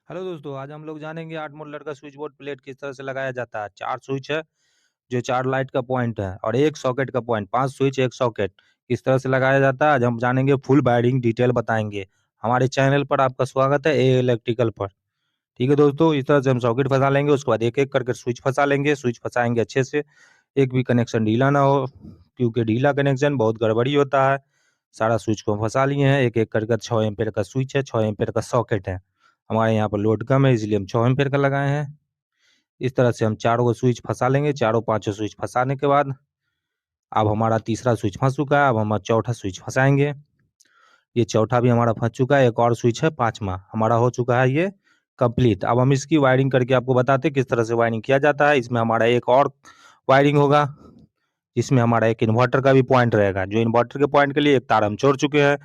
Hello दोस्तों, आज हम लोग जानेंगे 8 मोडुलर का स्विच बोर्ड प्लेट किस तरह से लगाया जाता है। 4 स्विच है, जो 4 लाइट का पॉइंट है और 1 सॉकेट का पॉइंट, 5 स्विच 1 सॉकेट किस तरह से लगाया जाता है, आज हम जानेंगे, फुल वायरिंग डिटेल बताएँगे। हमारे चैनल पर आपका स्वागत है ए इलेक्ट्रिकल पर। ठीक है दोस्तों, इस तरह से हम सॉकेट फँसा लेंगे, उसके बाद एक-एक करके स्विच फँसा लेंगे, स्विच फँसाएँगे अच्छे से, एक भी कनेक्शन ढीला ना हो, क्योंकि ढीला कनेक्शन बहुत गड़बड़ी होता है। सारा स्विच को फँसा लिए हैं, एक-एक करके 6 एम्पीयर का स्विच है, 6 एम्पीयर का सॉकेट है। हमारे यहाँ पर लोड कम है इसलिए हम 6 एम्पीयर का लगाए हैं। इस तरह से हम चारों स्विच फँसा लेंगे, चारों पाँचों स्विच फँसाने के बाद अब हमारा तीसरा स्विच फँस चुका है, अब हम चौथा स्विच फँसाएँगे। ये चौथा भी हमारा फँस चुका है, एक और स्विच है 5वाँ हमारा हो चुका है ये कंप्लीट। अब हम इसकी वायरिंग करके आपको बताते हैं किस तरह से वायरिंग किया जाता है। इसमें हमारा एक और वायरिंग होगा, इसमें हमारा एक इन्वर्टर का भी पॉइंट रहेगा, जो इन्वर्टर के पॉइंट के लिए एक तार हम जोड़ चुके हैं।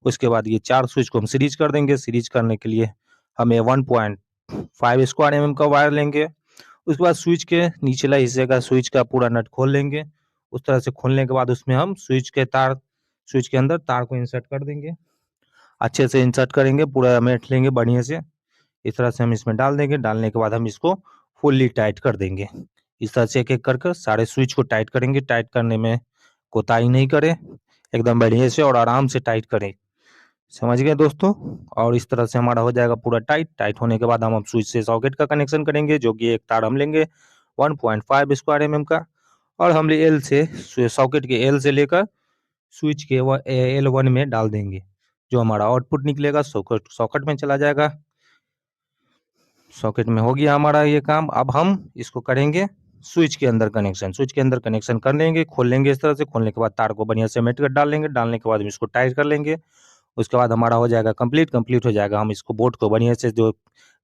उसके बाद ये 4 स्विच को हम सीरीज़ कर देंगे, सीरीज़ करने के लिए हमें 1.5 स्क्वायर एमएम का वायर लेंगे। उसके बाद स्विच के निचला हिस्से का स्विच का पूरा नट खोल लेंगे। उस तरह से खोलने के बाद उसमें हम स्विच के अंदर तार को इंसर्ट कर देंगे। अच्छे से इंसर्ट करेंगे, पूरा मेट लेंगे बढ़िया से। इस तरह से हम इसमें डाल देंगे, डालने के बाद हम इसको फुल्ली टाइट कर देंगे। इस तरह से एक-एक कर कर सारे स्विच को टाइट करेंगे, टाइट करने में कोताही नहीं करें, एकदम बढ़िया से और आराम से टाइट करें। समझ गए दोस्तों? और इस तरह से हमारा हो जाएगा पूरा टाइट, टाइट होने के बाद हम स्विच से सॉकेट का कनेक्शन करेंगे, जो कि एक तार हम लेंगे 1.5 स्क्वायर एमएम का और हम एल से सॉकेट के एल से लेकर स्विच के L1 में डाल देंगे। जो हमारा आउटपुट निकलेगा सॉकेट सॉकेट में चला जाएगा। सॉकेट में हो गया हमारा ये काम। अब हम इसको करेंगे स्विच के अंदर कनेक्शन। स्विच के अंदर कनेक्शन कर लेंगे, खोल लेंगे इस तरह से, खोलने के बाद तार को बढ़िया से मेट कर डाल लेंगे, डालने के बाद हम इसको टाइट कर लेंगे। उसके बाद हमारा हो जाएगा कंप्लीट हो जाएगा। हम इसको बोर्ड को बढ़िया से जो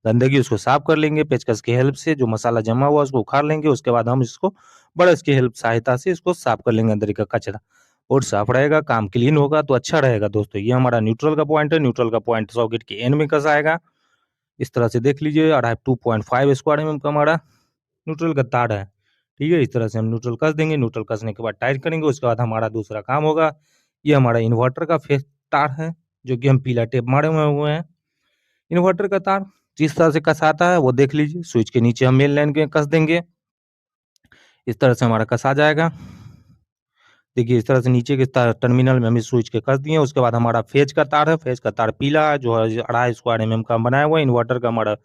गंदगी उसको साफ कर लेंगे पेचकस की हेल्प से, जो मसाला जमा हुआ उसको उखाड़ लेंगे। उसके बाद हम इसको ब्रश की हेल्प सहायता से इसको साफ कर लेंगे, अंदर का कचरा। बोर्ड साफ रहेगा, काम क्लीन होगा तो अच्छा रहेगा दोस्तों। ये हमारा न्यूट्रल का पॉइंट है, न्यूट्रल का पॉइंट सॉकेट के एंड में कसा आएगा। इस तरह से देख लीजिए, 2.5 स्क्वायर एमएम का हमारा न्यूट्रल का तार है। ठीक है, इस तरह से हम न्यूट्रल कस देंगे, न्यूट्रल कसने के बाद टाइट करेंगे। उसके बाद हमारा दूसरा काम होगा, ये हमारा इन्वर्टर का फेस तार है, जो कि हम पीला टेप मारे हुए हैं। इन्वर्टर का तार जिस तरह से कसाता है वो देख लीजिए, स्विच के नीचे हम मेन लाइन के कस देंगे। इस तरह से हमारा कसा जाएगा। देखिए, इस तरह से नीचे के टर्मिनल में हम इस स्विच के कस दिए। उसके बाद हमारा फेज का तार है, फेज का तार पीला है, जो है 2.5 स्क्वायर एमएम का बनाया हुआ है। इन्वर्टर का हमारा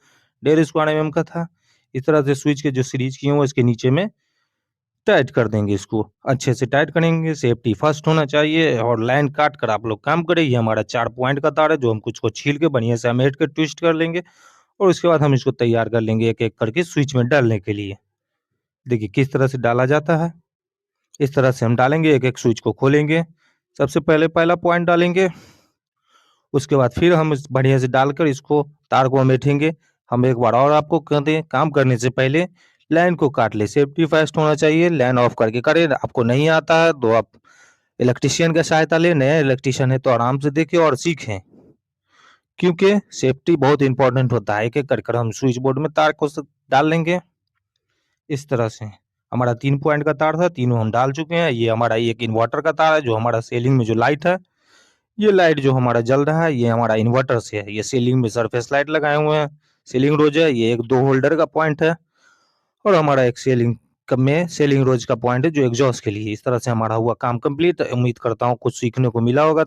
1.5 स्क्वायर एमएम का था। इस तरह से स्विच के जो सीरीज किए हुए हैं इसके नीचे में टाइट कर देंगे। इसको अच्छे से टाइट करेंगे, सेफ्टी फर्स्ट होना चाहिए और लाइन काट कर आप लोग काम करें। ये हमारा 4 पॉइंट का तार है, जो हम कुछ को छील के बढ़िया से समेट के ट्विस्ट कर लेंगे और उसके बाद हम इसको तैयार कर लेंगे एक-एक करके स्विच में डालने के लिए। देखिए किस तरह से डाला जाता है। इस तरह से हम डालेंगे, एक-एक स्विच को खोलेंगे। सबसे पहले पहला पॉइंट डालेंगे, उसके बाद फिर हम इस बढ़िया से डालकर इसको तार को समेटेंगे। हम एक बार और आपको कहते हैं, काम करने से पहले लाइन को काट लें, सेफ्टी फर्स्ट होना चाहिए। लाइन ऑफ करके करें। आपको नहीं आता है तो आप इलेक्ट्रीशियन की सहायता लें, नया इलेक्ट्रीशियन है तो आराम से देखें और सीखें, क्योंकि सेफ्टी बहुत इंपॉर्टेंट होता है। एक-एक कर हम स्विच बोर्ड में तार को डाल लेंगे। इस तरह से हमारा 3 पॉइंट का तार था, तीनों हम डाल चुके हैं। ये हमारा एक इन्वर्टर का तार है, जो हमारा सीलिंग में जो लाइट है, ये लाइट जो हमारा जल रहा है, ये हमारा इन्वर्टर से है। ये सीलिंग में सरफेस लाइट लगाए हुए हैं, सीलिंग रोज है। ये एक 2 होल्डर का पॉइंट है और हमारा एक सीलिंग रोज का पॉइंट है, जो एग्जॉस्ट के लिए। इस तरह से हमारा हुआ काम कंप्लीट। उम्मीद करता हूँ कुछ सीखने को मिला होगा।